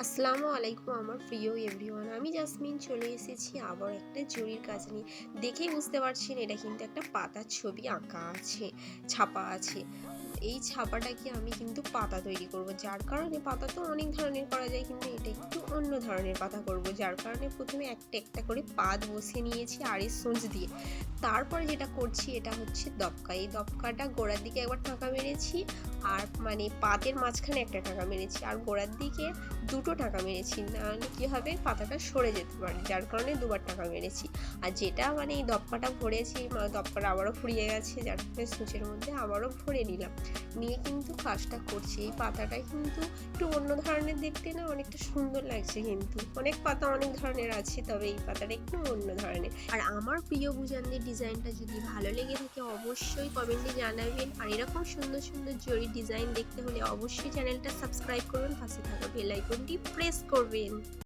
আসসালামু আলাইকুম আমার প্রিয় এভরিওয়ান, আমি জাসমিন চলে এসেছি আবার একটা জরির কাজ নিয়ে। দেখেই বুঝতে পারছেন এটা কিন্তু একটা পাতার ছবি আঁকা আছে, ছাপা আছে। এই ছাপাটাকে আমি কিন্তু পাতা তৈরি করব, যার কারণে পাতা তো অনেক ধরনের করা যায়, কিন্তু এটা একটু অন্য ধরনের পাতা করব। যার কারণে প্রথমে একটা একটা করে পাত বসে নিয়েছি আড়ি সূচ দিয়ে। তারপরে যেটা করছি এটা হচ্ছে দবকা। এই দবকাটা গোড়ার দিকে একবার টাকা মেরেছি, আর মানে পাতের মাঝখানে একটা টাকা মেরেছি, আর গোড়ার দিকে দুটো টাকা মেরেছি, নাহলে কী হবে পাতাটা সরে যেতে পারে, যার কারণে দুবার টাকা মেরেছি। আর যেটা মানে এই দপ্পাটা ভরেছি, দপ্পাটা আবারও ফুরিয়ে গেছে, যার কারণে সূচের মধ্যে আবারও ভরে নিলাম, নিয়ে কিন্তু কাজটা করছি। এই পাতাটা কিন্তু একটু অন্য ধরনের দেখতে, না অনেকটা সুন্দর লাগছে। কিন্তু অনেক পাতা অনেক ধরনের আছে, তবে এই পাতাটা একটু অন্য ধরনের। আর আমার প্রিয় বুজানদের ডিজাইনটা যদি ভালো লেগে থাকে অবশ্যই কমেন্টে জানাবেন। আর এরকম সুন্দর সুন্দর জরি ডিজাইন দেখতে হলে অবশ্যই চ্যানেলটা সাবস্ক্রাইব করুন, পাশে থাকা বেল আইকনটি প্রেস করবেন।